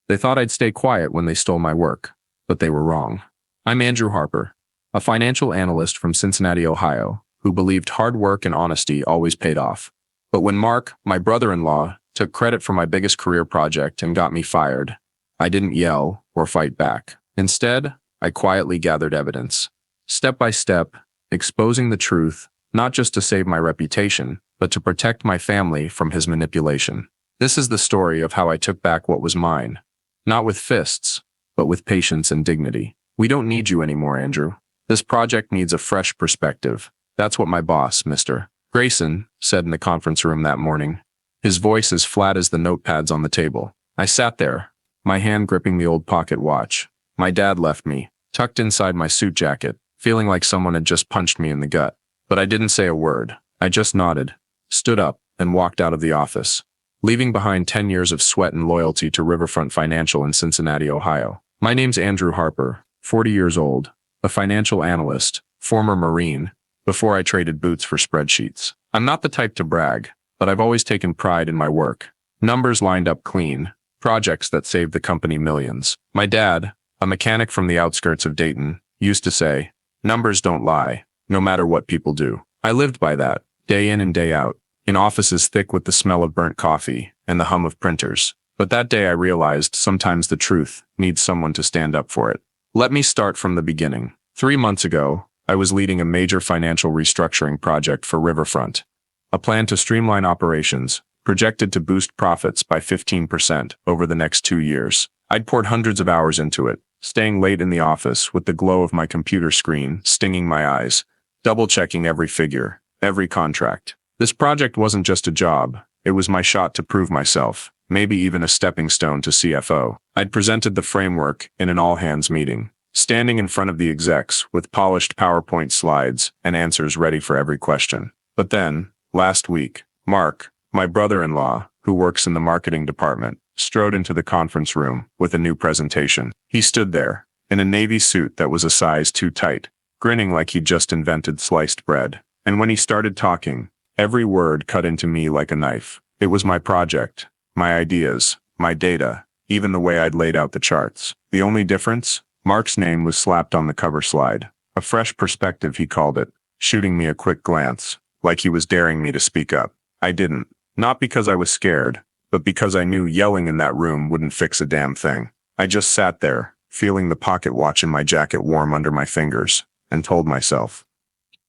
They thought I'd stay quiet when they stole my work, but they were wrong. I'm Andrew Harper, a financial analyst from Cincinnati, Ohio, who believed hard work and honesty always paid off. But when Mark, my brother-in-law, took credit for my biggest career project and got me fired, I didn't yell or fight back. Instead, I quietly gathered evidence, step by step, exposing the truth, not just to save my reputation, but to protect my family from his manipulation. This is the story of how I took back what was mine, not with fists, but with patience and dignity. We don't need you anymore, Andrew. This project needs a fresh perspective. That's what my boss, Mr. Grayson, said in the conference room that morning, his voice as flat as the notepads on the table. I sat there, my hand gripping the old pocket watch. My dad left me, tucked inside my suit jacket, feeling like someone had just punched me in the gut. But I didn't say a word. I just nodded, stood up, and walked out of the office, leaving behind 10 years of sweat and loyalty to Riverfront Financial in Cincinnati, Ohio. My name's Andrew Harper, 40 years old, a financial analyst, former Marine, before I traded boots for spreadsheets. I'm not the type to brag, but I've always taken pride in my work. Numbers lined up clean, projects that saved the company millions. My dad, a mechanic from the outskirts of Dayton, used to say, "Numbers don't lie, no matter what people do." I lived by that, day in and day out, in offices thick with the smell of burnt coffee and the hum of printers. But that day I realized sometimes the truth needs someone to stand up for it. Let me start from the beginning. 3 months ago, I was leading a major financial restructuring project for Riverfront, a plan to streamline operations, projected to boost profits by 15% over the next 2 years. I'd poured hundreds of hours into it, staying late in the office with the glow of my computer screen stinging my eyes, double-checking every figure, every contract. This project wasn't just a job, it was my shot to prove myself, maybe even a stepping stone to CFO. I'd presented the framework in an all-hands meeting, standing in front of the execs with polished PowerPoint slides and answers ready for every question. But then, last week, Mark, my brother-in-law, who works in the marketing department, strode into the conference room with a new presentation. He stood there, in a navy suit that was a size too tight, grinning like he'd just invented sliced bread. And when he started talking, every word cut into me like a knife. It was my project, my ideas, my data, even the way I'd laid out the charts. The only difference? Mark's name was slapped on the cover slide. A fresh perspective, he called it, shooting me a quick glance, like he was daring me to speak up. I didn't. Not because I was scared, but because I knew yelling in that room wouldn't fix a damn thing. I just sat there, feeling the pocket watch in my jacket warm under my fingers, and told myself,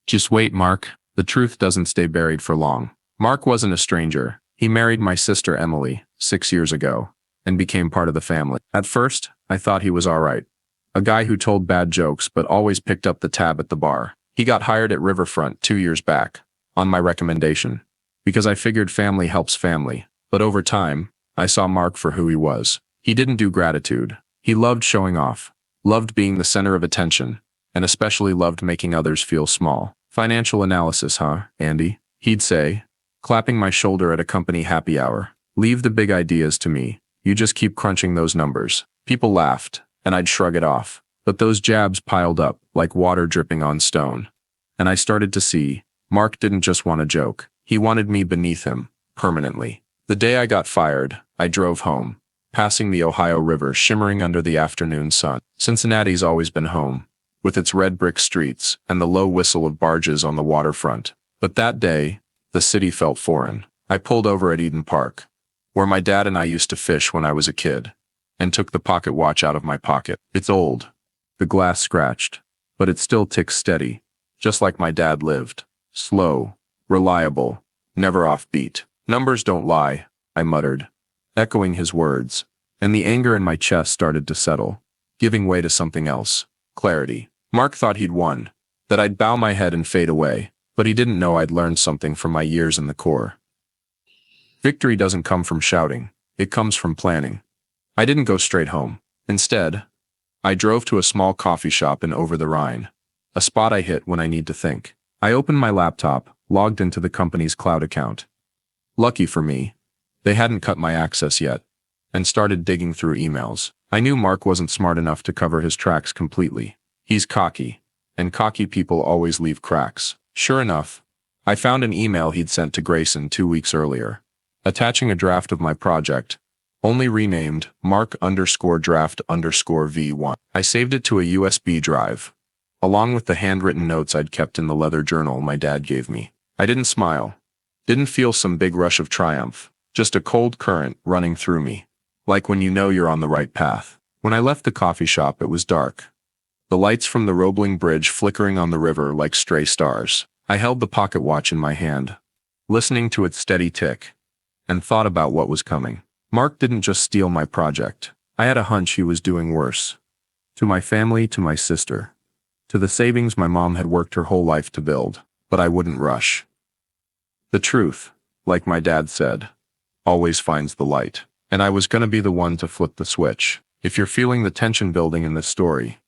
"Just wait, Mark. The truth doesn't stay buried for long." Mark wasn't a stranger. He married my sister Emily 6 years ago, and became part of the family. At first, I thought he was all right. A guy who told bad jokes but always picked up the tab at the bar. He got hired at Riverfront 2 years back, on my recommendation, because I figured family helps family. But over time, I saw Mark for who he was. He didn't do gratitude. He loved showing off, loved being the center of attention, and especially loved making others feel small. "Financial analysis, huh, Andy?" he'd say, clapping my shoulder at a company happy hour. "Leave the big ideas to me. You just keep crunching those numbers." People laughed, and I'd shrug it off. But those jabs piled up like water dripping on stone. And I started to see, Mark didn't just want a joke. He wanted me beneath him, permanently. The day I got fired, I drove home, passing the Ohio River shimmering under the afternoon sun. Cincinnati's always been home, with its red brick streets and the low whistle of barges on the waterfront. But that day, the city felt foreign. I pulled over at Eden Park, where my dad and I used to fish when I was a kid, and took the pocket watch out of my pocket. It's old, the glass scratched, but it still ticks steady, just like my dad lived. Slow, reliable, never offbeat. "Numbers don't lie," I muttered, echoing his words, and the anger in my chest started to settle, giving way to something else. Clarity. Mark thought he'd won, that I'd bow my head and fade away, but he didn't know I'd learned something from my years in the Corps. Victory doesn't come from shouting, it comes from planning. I didn't go straight home. Instead, I drove to a small coffee shop in Over the Rhine, a spot I hit when I need to think. I opened my laptop, logged into the company's cloud account. Lucky for me, they hadn't cut my access yet, and started digging through emails. I knew Mark wasn't smart enough to cover his tracks completely. He's cocky, and cocky people always leave cracks. Sure enough, I found an email he'd sent to Grayson 2 weeks earlier, attaching a draft of my project, only renamed Mark_Draft_V1. I saved it to a USB drive, along with the handwritten notes I'd kept in the leather journal my dad gave me. I didn't smile. Didn't feel some big rush of triumph, just a cold current running through me, like when you know you're on the right path. When I left the coffee shop, it was dark. The lights from the Roebling Bridge flickering on the river like stray stars. I held the pocket watch in my hand, listening to its steady tick, and thought about what was coming. Mark didn't just steal my project. I had a hunch he was doing worse. To my family, to my sister, to the savings my mom had worked her whole life to build. But I wouldn't rush. The truth, like my dad said, always finds the light. And I was gonna be the one to flip the switch. If you're feeling the tension building in this story,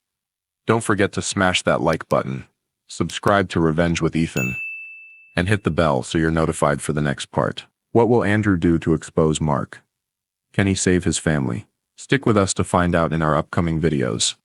don't forget to smash that like button, subscribe to Revenge with Ethan, and hit the bell so you're notified for the next part. What will Andrew do to expose Mark? Can he save his family? Stick with us to find out in our upcoming videos.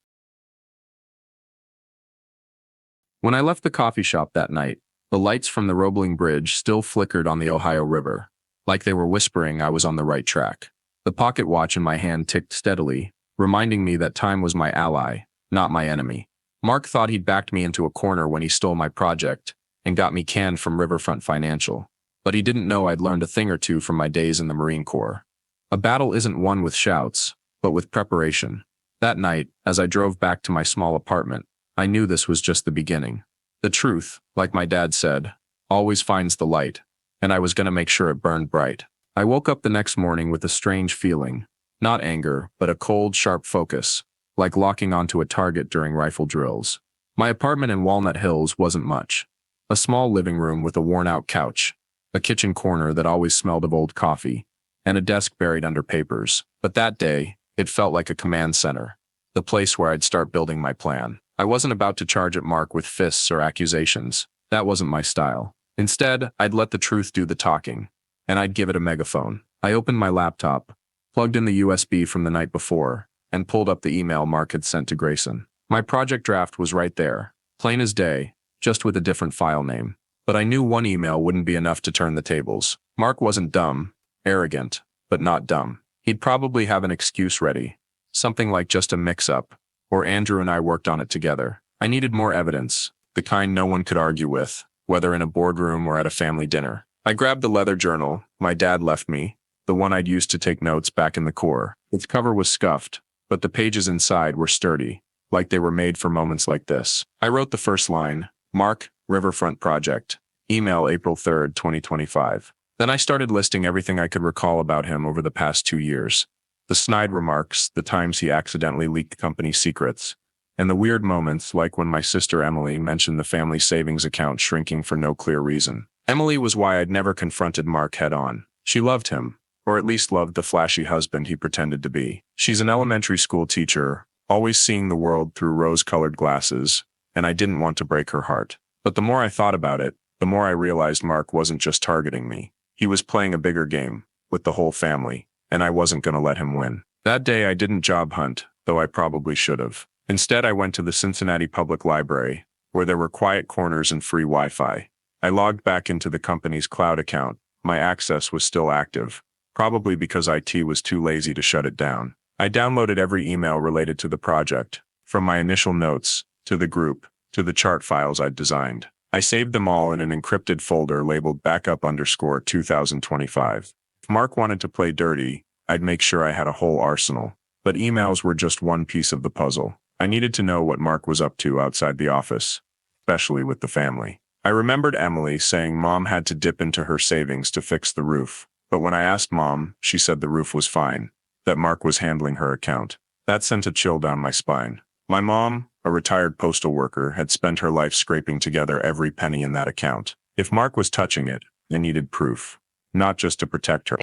When I left the coffee shop that night, the lights from the Roebling Bridge still flickered on the Ohio River, like they were whispering I was on the right track. The pocket watch in my hand ticked steadily, reminding me that time was my ally, not my enemy. Mark thought he'd backed me into a corner when he stole my project and got me canned from Riverfront Financial, but he didn't know I'd learned a thing or two from my days in the Marine Corps. A battle isn't won with shouts, but with preparation. That night, as I drove back to my small apartment, I knew this was just the beginning. The truth, like my dad said, always finds the light, and I was going to make sure it burned bright. I woke up the next morning with a strange feeling, not anger, but a cold, sharp focus, like locking onto a target during rifle drills. My apartment in Walnut Hills wasn't much. A small living room with a worn-out couch, a kitchen corner that always smelled of old coffee, and a desk buried under papers. But that day, it felt like a command center, the place where I'd start building my plan. I wasn't about to charge at Mark with fists or accusations. That wasn't my style. Instead, I'd let the truth do the talking, and I'd give it a megaphone. I opened my laptop, plugged in the USB from the night before, and pulled up the email Mark had sent to Grayson. My project draft was right there, plain as day, just with a different file name. But I knew one email wouldn't be enough to turn the tables. Mark wasn't dumb, arrogant, but not dumb. He'd probably have an excuse ready, something like just a mix-up, or Andrew and I worked on it together. I needed more evidence, the kind no one could argue with, whether in a boardroom or at a family dinner. I grabbed the leather journal my dad left me, the one I'd used to take notes back in the Corps. Its cover was scuffed, but the pages inside were sturdy, like they were made for moments like this. I wrote the first line, Mark, Riverfront Project, email April 3rd, 2025. Then I started listing everything I could recall about him over the past 2 years. The snide remarks, the times he accidentally leaked company secrets, and the weird moments like when my sister Emily mentioned the family savings account shrinking for no clear reason. Emily was why I'd never confronted Mark head-on. She loved him, or at least loved the flashy husband he pretended to be. She's an elementary school teacher, always seeing the world through rose-colored glasses, and I didn't want to break her heart. But the more I thought about it, the more I realized Mark wasn't just targeting me. He was playing a bigger game, with the whole family, and I wasn't going to let him win. That day I didn't job hunt, though I probably should have. Instead, I went to the Cincinnati Public Library, where there were quiet corners and free Wi-Fi. I logged back into the company's cloud account. My access was still active, probably because IT was too lazy to shut it down. I downloaded every email related to the project, from my initial notes, to the group, to the chart files I'd designed. I saved them all in an encrypted folder labeled backup_2025. If Mark wanted to play dirty, I'd make sure I had a whole arsenal. But emails were just one piece of the puzzle. I needed to know what Mark was up to outside the office, especially with the family. I remembered Emily saying Mom had to dip into her savings to fix the roof, but when I asked Mom, she said the roof was fine, that Mark was handling her account. That sent a chill down my spine. My mom, a retired postal worker, had spent her life scraping together every penny in that account. If Mark was touching it, they needed proof, not just to protect her,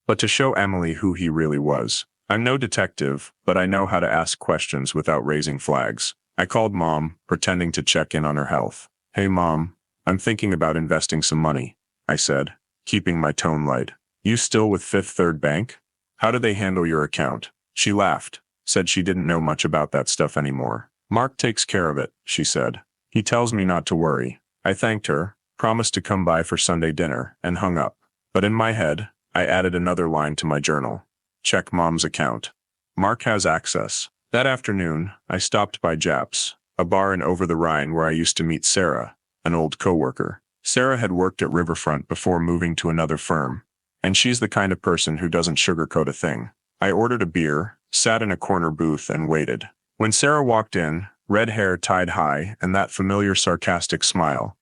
but to show Emily who he really was. I'm no detective, but I know how to ask questions without raising flags. I called Mom, pretending to check in on her health. Hey Mom, I'm thinking about investing some money, I said, keeping my tone light. You still with Fifth Third Bank? How do they handle your account? She laughed, said she didn't know much about that stuff anymore. Mark takes care of it, she said. He tells me not to worry. I thanked her, promised to come by for Sunday dinner, and hung up. But in my head, I added another line to my journal. Check mom's account. Mark has access. That afternoon, I stopped by Japs, a bar in Over the Rhine where I used to meet Sarah, an old coworker. Sarah had worked at Riverfront before moving to another firm, and she's the kind of person who doesn't sugarcoat a thing. I ordered a beer, sat in a corner booth, and waited. When Sarah walked in, red hair tied high and that familiar sarcastic smile,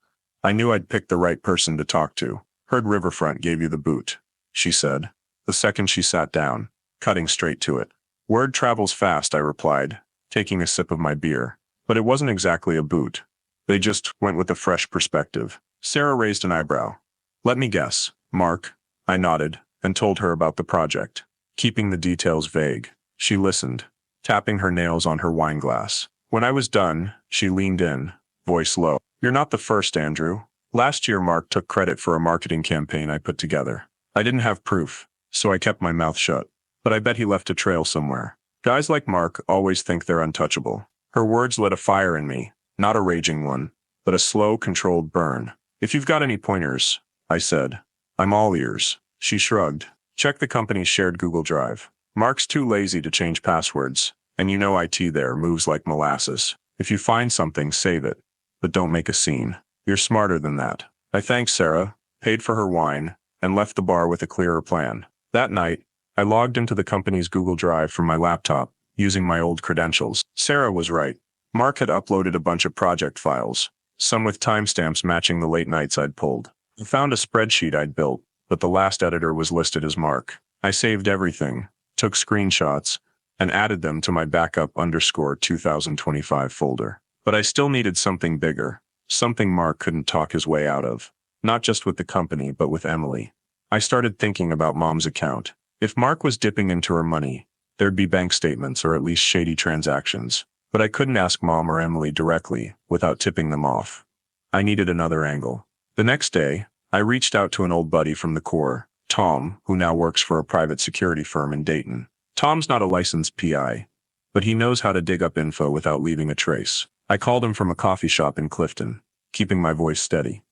I knew I'd picked the right person to talk to. Heard Riverfront gave you the boot, she said, the second she sat down, cutting straight to it. Word travels fast, I replied, taking a sip of my beer. But it wasn't exactly a boot. They just went with a fresh perspective. Sarah raised an eyebrow. Let me guess, Mark. I nodded, and told her about the project, keeping the details vague. She listened, tapping her nails on her wine glass. When I was done, she leaned in, voice low. You're not the first, Andrew. Last year Mark took credit for a marketing campaign I put together. I didn't have proof, so I kept my mouth shut. But I bet he left a trail somewhere. Guys like Mark always think they're untouchable. Her words lit a fire in me, not a raging one, but a slow, controlled burn. If you've got any pointers, I said. I'm all ears. She shrugged. Check the company's shared Google Drive. Mark's too lazy to change passwords, and you know IT there moves like molasses. If you find something, save it. But don't make a scene. You're smarter than that. I thanked Sarah, paid for her wine, and left the bar with a clearer plan. That night, I logged into the company's Google Drive from my laptop, using my old credentials. Sarah was right. Mark had uploaded a bunch of project files, some with timestamps matching the late nights I'd pulled. I found a spreadsheet I'd built, but the last editor was listed as Mark. I saved everything, took screenshots, and added them to my backup _2025 folder. But I still needed something bigger, something Mark couldn't talk his way out of. Not just with the company, but with Emily. I started thinking about Mom's account. If Mark was dipping into her money, there'd be bank statements or at least shady transactions. But I couldn't ask Mom or Emily directly without tipping them off. I needed another angle. The next day, I reached out to an old buddy from the Corps, Tom, who now works for a private security firm in Dayton. Tom's not a licensed PI, but he knows how to dig up info without leaving a trace. I called him from a coffee shop in Clifton, keeping my voice steady.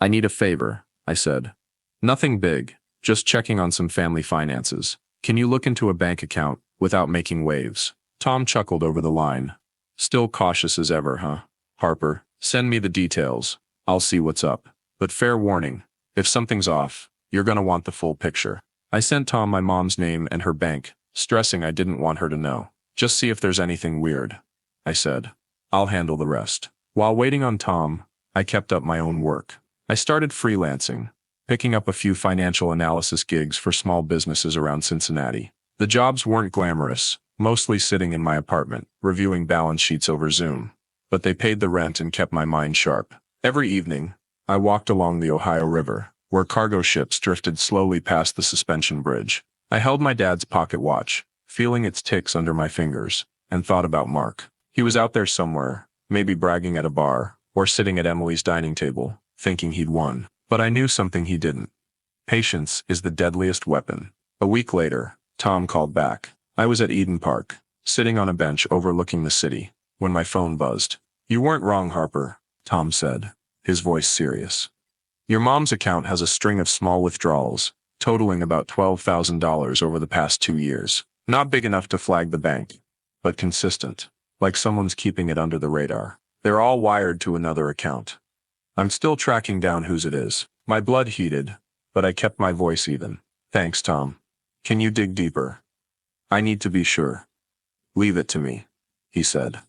I need a favor, I said. Nothing big, just checking on some family finances. Can you look into a bank account without making waves? Tom chuckled over the line. Still cautious as ever, huh? Harper, send me the details. I'll see what's up. But fair warning, if something's off, you're gonna want the full picture. I sent Tom my mom's name and her bank, stressing I didn't want her to know. Just see if there's anything weird, I said. I'll handle the rest. While waiting on Tom, I kept up my own work. I started freelancing, picking up a few financial analysis gigs for small businesses around Cincinnati. The jobs weren't glamorous, mostly sitting in my apartment, reviewing balance sheets over Zoom. But they paid the rent and kept my mind sharp. Every evening, I walked along the Ohio River, where cargo ships drifted slowly past the suspension bridge. I held my dad's pocket watch, feeling its ticks under my fingers, and thought about Mark. He was out there somewhere, maybe bragging at a bar, or sitting at Emily's dining table, thinking he'd won. But I knew something he didn't. Patience is the deadliest weapon. A week later, Tom called back. I was at Eden Park, sitting on a bench overlooking the city, when my phone buzzed. You weren't wrong, Harper, Tom said, his voice serious. Your mom's account has a string of small withdrawals, totaling about $12,000 over the past 2 years. Not big enough to flag the bank, but consistent, like someone's keeping it under the radar. They're all wired to another account. I'm still tracking down whose it is. My blood heated, but I kept my voice even. Thanks, Tom. Can you dig deeper? I need to be sure. Leave it to me, he said.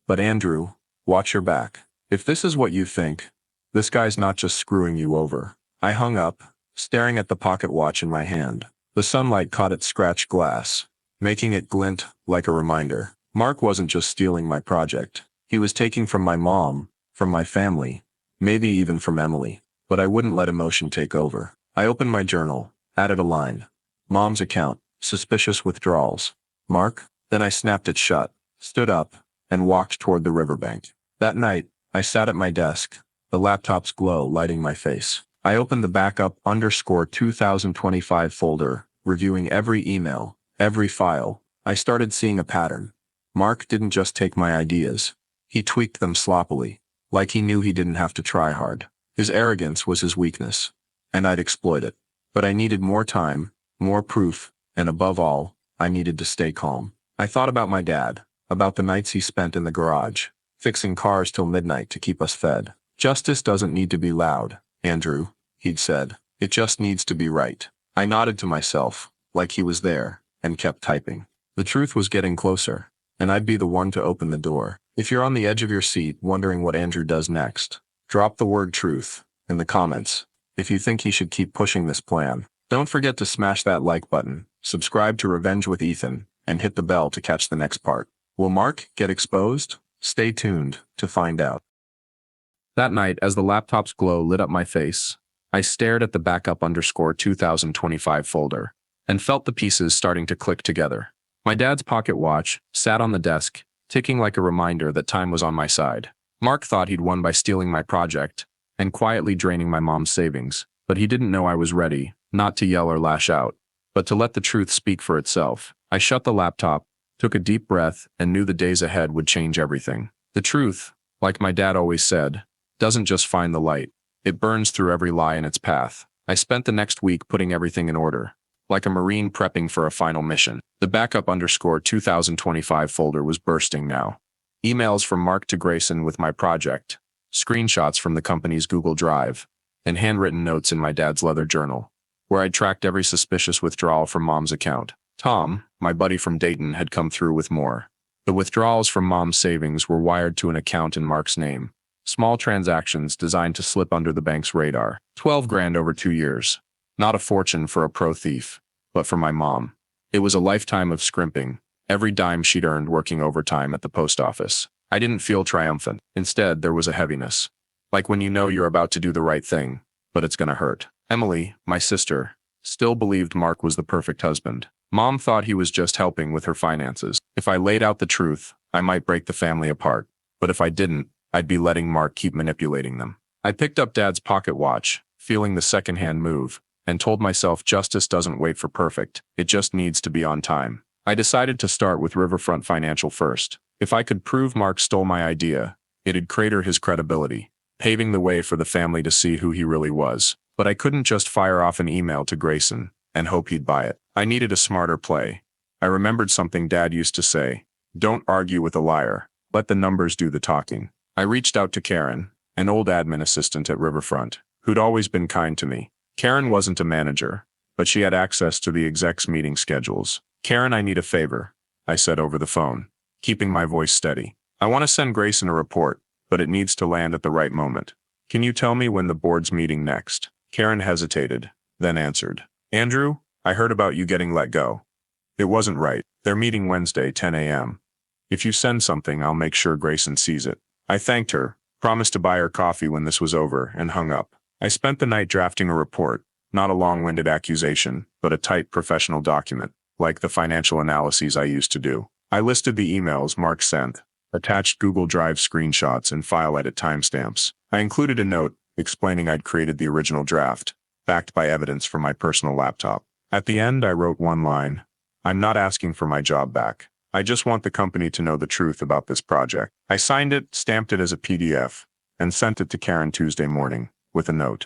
But Andrew, watch your back. If this is what you think, this guy's not just screwing you over. I hung up, staring at the pocket watch in my hand. The sunlight caught its scratched glass, making it glint like a reminder. Mark wasn't just stealing my project. He was taking from my mom, from my family, maybe even from Emily. But I wouldn't let emotion take over. I opened my journal, added a line. Mom's account, suspicious withdrawals. Mark? Then I snapped it shut, stood up, and walked toward the riverbank. That night, I sat at my desk, the laptop's glow lighting my face. I opened the backup _2025 folder, reviewing every email, every file. I started seeing a pattern. Mark didn't just take my ideas. He tweaked them sloppily, like he knew he didn't have to try hard. His arrogance was his weakness, and I'd exploit it. But I needed more time, more proof, And above all, I needed to stay calm. I thought about my dad, about the nights he spent in the garage, fixing cars till midnight to keep us fed. Justice doesn't need to be loud, Andrew, he'd said. It just needs to be right. I nodded to myself, like he was there, and kept typing. The truth was getting closer, and I'd be the one to open the door. If you're on the edge of your seat wondering what Andrew does next, drop the word truth in the comments. If you think he should keep pushing this plan, don't forget to smash that like button, subscribe to Revenge with Ethan, and hit the bell to catch the next part. Will Mark get exposed? Stay tuned to find out. That night, as the laptop's glow lit up my face, I stared at the backup_2025 folder and felt the pieces starting to click together. My dad's pocket watch sat on the desk, ticking like a reminder that time was on my side. Mark thought he'd won by stealing my project and quietly draining my mom's savings, but he didn't know I was ready, not to yell or lash out, but to let the truth speak for itself. I shut the laptop, took a deep breath, and knew the days ahead would change everything. The truth, like my dad always said, doesn't just find the light, it burns through every lie in its path. I spent the next week putting everything in order, like a Marine prepping for a final mission. The backup_2025 folder was bursting now. Emails from Mark to Grayson with my project, screenshots from the company's Google Drive, and handwritten notes in my dad's leather journal, where I'd tracked every suspicious withdrawal from Mom's account. Tom, my buddy from Dayton, had come through with more. The withdrawals from Mom's savings were wired to an account in Mark's name. Small transactions designed to slip under the bank's radar. 12 grand over 2 years. Not a fortune for a pro thief, but for my mom. It was a lifetime of scrimping, every dime she'd earned working overtime at the post office. I didn't feel triumphant. Instead, there was a heaviness. Like when you know you're about to do the right thing, but it's gonna hurt. Emily, my sister, still believed Mark was the perfect husband. Mom thought he was just helping with her finances. If I laid out the truth, I might break the family apart. But if I didn't, I'd be letting Mark keep manipulating them. I picked up Dad's pocket watch, feeling the secondhand move, and told myself justice doesn't wait for perfect, it just needs to be on time. I decided to start with Riverfront Financial first. If I could prove Mark stole my idea, it'd crater his credibility, paving the way for the family to see who he really was. But I couldn't just fire off an email to Grayson and hope he'd buy it. I needed a smarter play. I remembered something Dad used to say, don't argue with a liar, let the numbers do the talking. I reached out to Karen, an old admin assistant at Riverfront, who'd always been kind to me. Karen wasn't a manager, but she had access to the execs' meeting schedules. Karen, I need a favor, I said over the phone, keeping my voice steady. I want to send Grayson a report, but it needs to land at the right moment. Can you tell me when the board's meeting next? Karen hesitated, then answered. Andrew, I heard about you getting let go. It wasn't right. They're meeting Wednesday, 10 a.m. If you send something, I'll make sure Grayson sees it. I thanked her, promised to buy her coffee when this was over, and hung up. I spent the night drafting a report, not a long-winded accusation, but a tight professional document, like the financial analyses I used to do. I listed the emails Mark sent, attached Google Drive screenshots and file edit timestamps. I included a note explaining I'd created the original draft, backed by evidence from my personal laptop. At the end, I wrote one line. I'm not asking for my job back. I just want the company to know the truth about this project. I signed it, stamped it as a PDF, and sent it to Karen Tuesday morning, with a note.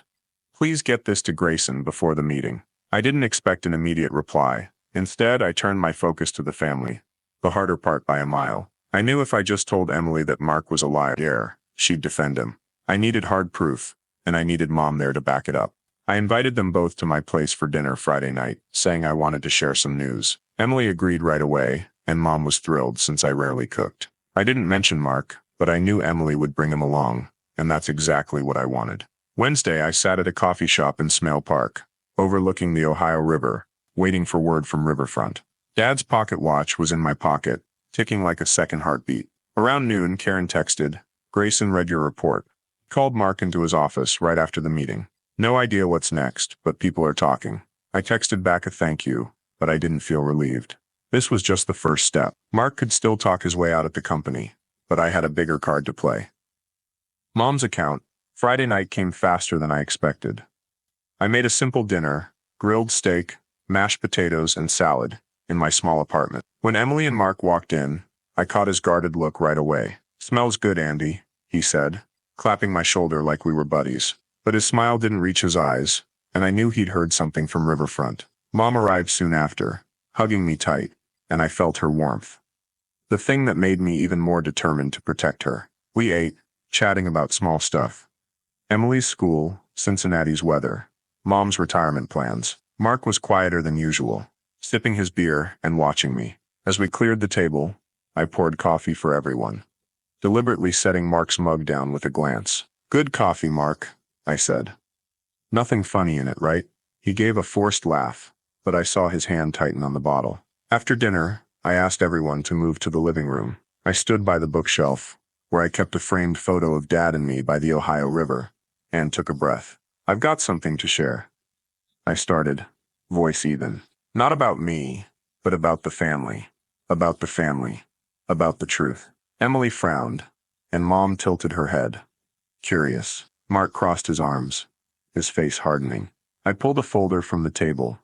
Please get this to Grayson before the meeting. I didn't expect an immediate reply. Instead, I turned my focus to the family, the harder part by a mile. I knew if I just told Emily that Mark was a liar, she'd defend him. I needed hard proof, and I needed Mom there to back it up. I invited them both to my place for dinner Friday night, saying I wanted to share some news. Emily agreed right away, and Mom was thrilled since I rarely cooked. I didn't mention Mark, but I knew Emily would bring him along, and that's exactly what I wanted. Wednesday, I sat at a coffee shop in Smale Park, overlooking the Ohio River, waiting for word from Riverfront. Dad's pocket watch was in my pocket, ticking like a second heartbeat. Around noon, Karen texted, Grayson read your report. Called Mark into his office right after the meeting. No idea what's next, but people are talking. I texted back a thank you, but I didn't feel relieved. This was just the first step. Mark could still talk his way out at the company, but I had a bigger card to play. Mom's account. Friday night came faster than I expected. I made a simple dinner, grilled steak, mashed potatoes, and salad, in my small apartment. When Emily and Mark walked in, I caught his guarded look right away. Smells good, Andy, he said, clapping my shoulder like we were buddies. But his smile didn't reach his eyes, and I knew he'd heard something from Riverfront. Mom arrived soon after, hugging me tight, and I felt her warmth. The thing that made me even more determined to protect her. We ate, chatting about small stuff. Emily's school, Cincinnati's weather, Mom's retirement plans. Mark was quieter than usual, sipping his beer and watching me. As we cleared the table, I poured coffee for everyone, deliberately setting Mark's mug down with a glance. "Good coffee, Mark," I said. "Nothing funny in it, right?" He gave a forced laugh, but I saw his hand tighten on the bottle. After dinner, I asked everyone to move to the living room. I stood by the bookshelf, where I kept a framed photo of Dad and me by the Ohio River, and took a breath. "I've got something to share," I started, voice even. "Not about me, but about the family. About the family. About the truth." Emily frowned, and Mom tilted her head. Curious. Mark crossed his arms, his face hardening. I pulled a folder from the table.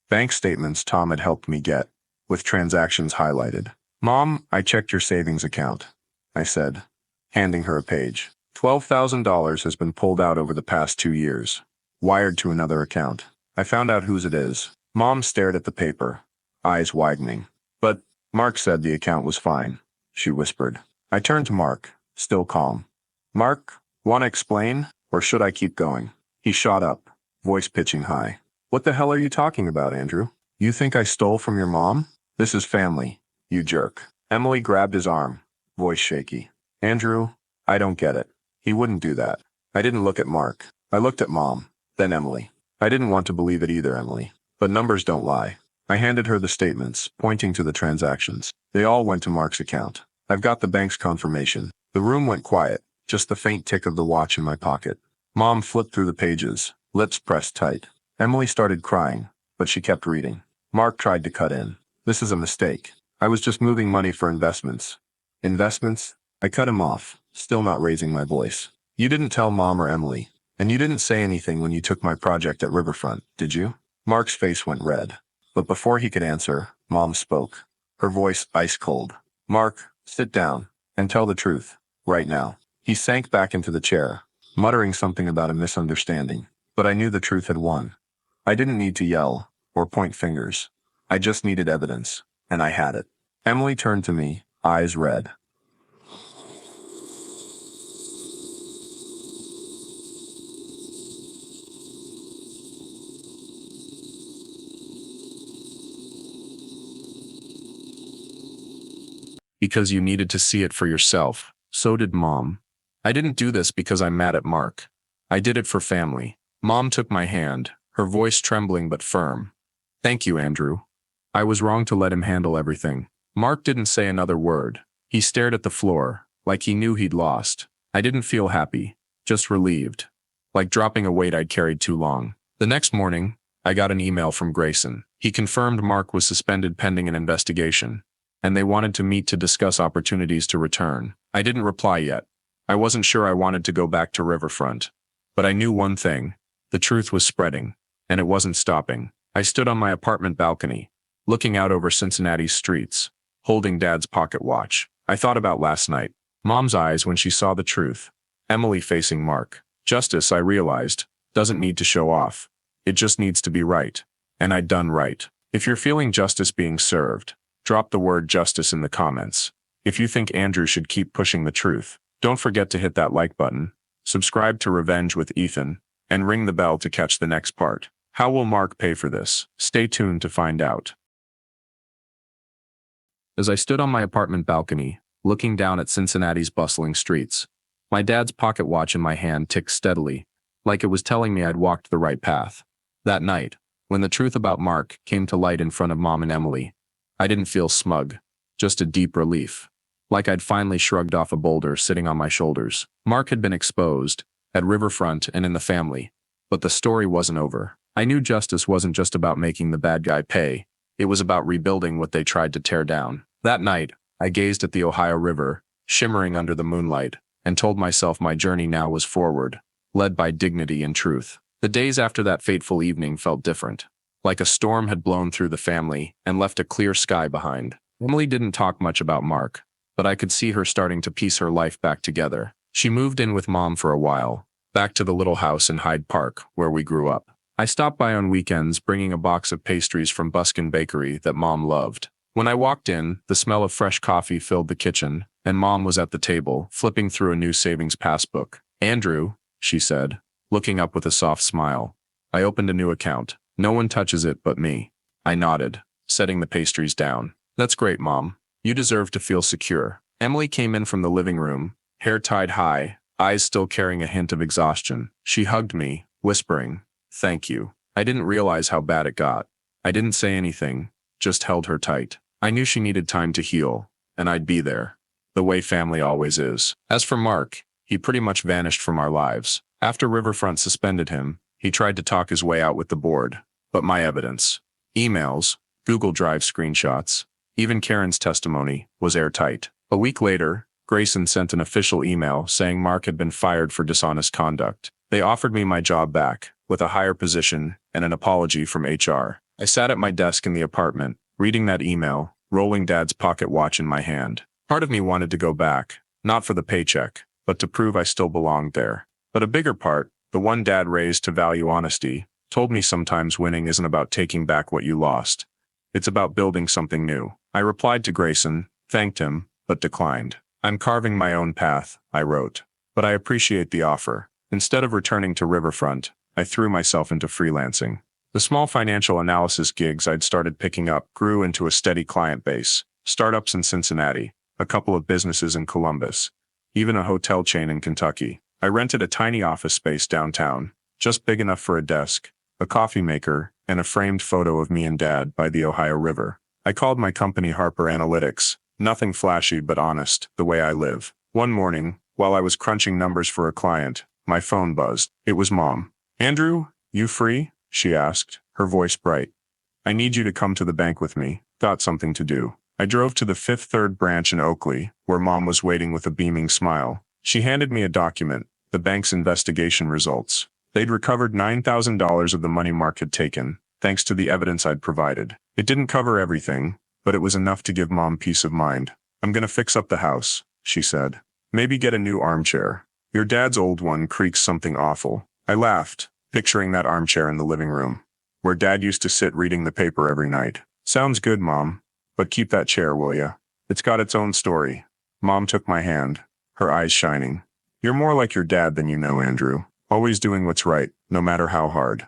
Bank statements Tom had helped me get, with transactions highlighted. "Mom, I checked your savings account," I said, handing her a page. $12,000 has been pulled out over the past 2 years, wired to another account. I found out whose it is. Mom stared at the paper, eyes widening. "But Mark said the account was fine," she whispered. I turned to Mark, still calm. "Mark, want to explain, or should I keep going?" He shot up, voice pitching high. "What the hell are you talking about, Andrew? You think I stole from your mom? This is family, you jerk." Emily grabbed his arm, voice shaky. "Andrew, I don't get it. He wouldn't do that." I didn't look at Mark. I looked at Mom, then Emily. I didn't want to believe it either, Emily. But numbers don't lie. I handed her the statements, pointing to the transactions. They all went to Mark's account. "I've got the bank's confirmation." The room went quiet, just the faint tick of the watch in my pocket. Mom flipped through the pages, lips pressed tight. Emily started crying, but she kept reading. Mark tried to cut in. "This is a mistake. I was just moving money for investments." "Investments?" I cut him off, still not raising my voice. "You didn't tell Mom or Emily, and you didn't say anything when you took my project at Riverfront, did you?" Mark's face went red. But before he could answer, Mom spoke, her voice ice cold. "Mark, sit down, and tell the truth, right now." He sank back into the chair, muttering something about a misunderstanding. But I knew the truth had won. I didn't need to yell, or point fingers. I just needed evidence, and I had it. Emily turned to me, eyes red. "Because you needed to see it for yourself. So did Mom. I didn't do this because I'm mad at Mark. I did it for family." Mom took my hand, her voice trembling but firm. "Thank you, Andrew. I was wrong to let him handle everything." Mark didn't say another word. He stared at the floor, like he knew he'd lost. I didn't feel happy, just relieved, like dropping a weight I'd carried too long. The next morning, I got an email from Grayson. He confirmed Mark was suspended pending an investigation, and they wanted to meet to discuss opportunities to return. I didn't reply yet. I wasn't sure I wanted to go back to Riverfront. But I knew one thing. The truth was spreading, and it wasn't stopping. I stood on my apartment balcony, looking out over Cincinnati's streets, holding Dad's pocket watch. I thought about last night. Mom's eyes when she saw the truth. Emily facing Mark. Justice, I realized, doesn't need to show off. It just needs to be right. And I'd done right. If you're feeling justice being served, drop the word justice in the comments. If you think Andrew should keep pushing the truth, don't forget to hit that like button, subscribe to Revenge with Ethan, and ring the bell to catch the next part. How will Mark pay for this? Stay tuned to find out. As I stood on my apartment balcony, looking down at Cincinnati's bustling streets, my dad's pocket watch in my hand ticked steadily, like it was telling me I'd walked the right path. That night, when the truth about Mark came to light in front of Mom and Emily, I didn't feel smug, just a deep relief, like I'd finally shrugged off a boulder sitting on my shoulders. Mark had been exposed, at Riverfront and in the family, but the story wasn't over. I knew justice wasn't just about making the bad guy pay, it was about rebuilding what they tried to tear down. That night, I gazed at the Ohio River, shimmering under the moonlight, and told myself my journey now was forward, led by dignity and truth. The days after that fateful evening felt different, like a storm had blown through the family and left a clear sky behind. Emily didn't talk much about Mark, but I could see her starting to piece her life back together. She moved in with Mom for a while, back to the little house in Hyde Park, where we grew up. I stopped by on weekends bringing a box of pastries from Buskin Bakery that Mom loved. When I walked in, the smell of fresh coffee filled the kitchen, and Mom was at the table, flipping through a new savings passbook. "Andrew," she said, looking up with a soft smile. "I opened a new account. No one touches it but me." I nodded, setting the pastries down. "That's great, Mom. You deserve to feel secure." Emily came in from the living room, hair tied high, eyes still carrying a hint of exhaustion. She hugged me, whispering, "Thank you." I didn't realize how bad it got. I didn't say anything, just held her tight. I knew she needed time to heal, and I'd be there. The way family always is. As for Mark, he pretty much vanished from our lives. After Riverfront suspended him, he tried to talk his way out with the board. But my evidence, emails, Google Drive screenshots, even Karen's testimony, was airtight. A week later, Grayson sent an official email saying Mark had been fired for dishonest conduct. They offered me my job back, with a higher position and an apology from HR. I sat at my desk in the apartment, reading that email, rolling Dad's pocket watch in my hand. Part of me wanted to go back, not for the paycheck, but to prove I still belonged there. But a bigger part, the one Dad raised to value honesty, told me sometimes winning isn't about taking back what you lost. It's about building something new. I replied to Grayson, thanked him, but declined. "I'm carving my own path," I wrote. "But I appreciate the offer." Instead of returning to Riverfront, I threw myself into freelancing. The small financial analysis gigs I'd started picking up grew into a steady client base. Startups in Cincinnati, a couple of businesses in Columbus, even a hotel chain in Kentucky. I rented a tiny office space downtown, just big enough for a desk, a coffee maker, and a framed photo of me and Dad by the Ohio River. I called my company Harper Analytics, nothing flashy but honest, the way I live. One morning, while I was crunching numbers for a client, my phone buzzed. It was Mom. "Andrew, you free?" she asked, her voice bright. "I need you to come to the bank with me. Got something to do." I drove to the Fifth Third branch in Oakley, where Mom was waiting with a beaming smile. She handed me a document, the bank's investigation results. They'd recovered $9,000 of the money Mark had taken, thanks to the evidence I'd provided. It didn't cover everything, but it was enough to give Mom peace of mind. "I'm gonna fix up the house," she said. "Maybe get a new armchair. Your dad's old one creaks something awful." I laughed, picturing that armchair in the living room, where Dad used to sit reading the paper every night. "Sounds good, Mom. But keep that chair, will ya? It's got its own story." Mom took my hand, her eyes shining. "You're more like your dad than you know, Andrew. Always doing what's right, no matter how hard."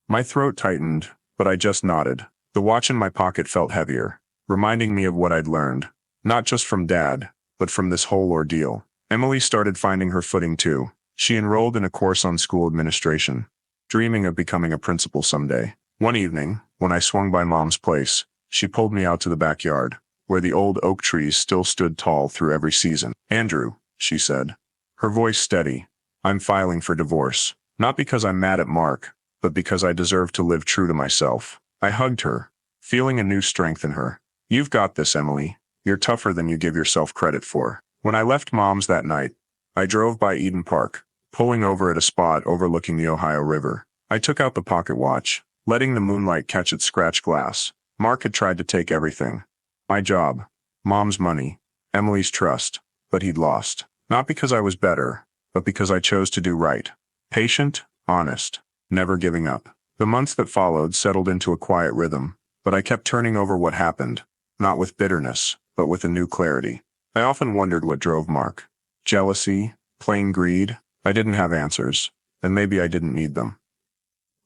My throat tightened, but I just nodded. The watch in my pocket felt heavier, reminding me of what I'd learned, not just from Dad, but from this whole ordeal. Emily started finding her footing too. She enrolled in a course on school administration, dreaming of becoming a principal someday. One evening, when I swung by Mom's place, she pulled me out to the backyard, where the old oak trees still stood tall through every season. "Andrew," she said, her voice steady, "I'm filing for divorce. Not because I'm mad at Mark, but because I deserve to live true to myself." I hugged her, feeling a new strength in her. "You've got this, Emily. You're tougher than you give yourself credit for." When I left Mom's that night, I drove by Eden Park, pulling over at a spot overlooking the Ohio River. I took out the pocket watch, letting the moonlight catch its scratched glass. Mark had tried to take everything. My job, Mom's money, Emily's trust, but he'd lost. Not because I was better, but because I chose to do right. Patient, honest, never giving up. The months that followed settled into a quiet rhythm, but I kept turning over what happened, not with bitterness, but with a new clarity. I often wondered what drove Mark. Jealousy, plain greed. I didn't have answers, and maybe I didn't need them.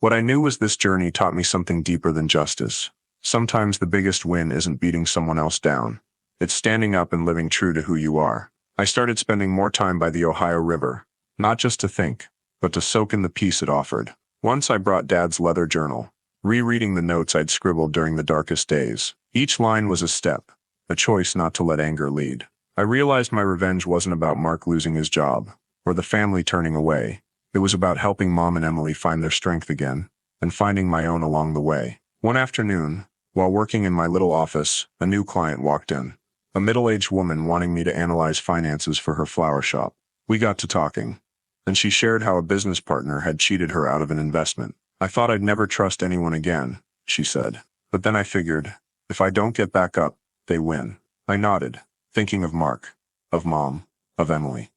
What I knew was this journey taught me something deeper than justice. Sometimes the biggest win isn't beating someone else down. It's standing up and living true to who you are. I started spending more time by the Ohio River, not just to think, but to soak in the peace it offered. Once I brought Dad's leather journal, rereading the notes I'd scribbled during the darkest days. Each line was a step, a choice not to let anger lead. I realized my revenge wasn't about Mark losing his job, or the family turning away. It was about helping Mom and Emily find their strength again, and finding my own along the way. One afternoon, while working in my little office, a new client walked in. A middle-aged woman wanting me to analyze finances for her flower shop. We got to talking, and she shared how a business partner had cheated her out of an investment. "I thought I'd never trust anyone again," she said. "But then I figured, if I don't get back up, they win." I nodded, thinking of Mark, of Mom, of Emily.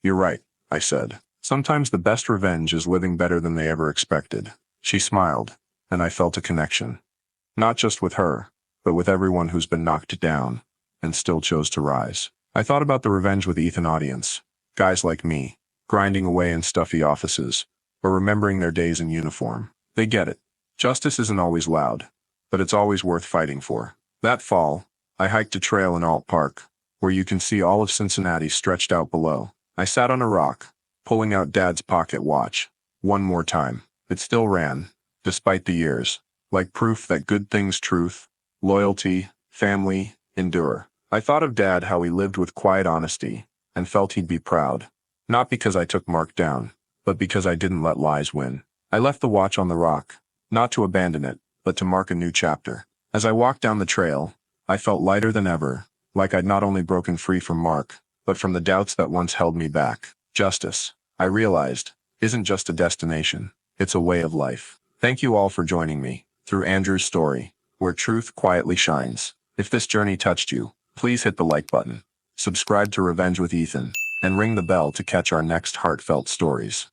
"You're right," I said. "Sometimes the best revenge is living better than they ever expected." She smiled, and I felt a connection. Not just with her, but with everyone who's been knocked down and still chose to rise. I thought about the Revenge with Ethan audience, guys like me, grinding away in stuffy offices, or remembering their days in uniform. They get it. Justice isn't always loud, but it's always worth fighting for. That fall, I hiked a trail in Alt Park, where you can see all of Cincinnati stretched out below. I sat on a rock, pulling out Dad's pocket watch. One more time. It still ran, despite the years, like proof that good things, truth, loyalty, family, endure. I thought of Dad, how he lived with quiet honesty, and felt he'd be proud. Not because I took Mark down, but because I didn't let lies win. I left the watch on the rock, not to abandon it, but to mark a new chapter. As I walked down the trail, I felt lighter than ever, like I'd not only broken free from Mark, but from the doubts that once held me back. Justice, I realized, isn't just a destination, it's a way of life. Thank you all for joining me through Andrew's story, where truth quietly shines. If this journey touched you, please hit the like button, subscribe to Revenge with Ethan, and ring the bell to catch our next heartfelt stories.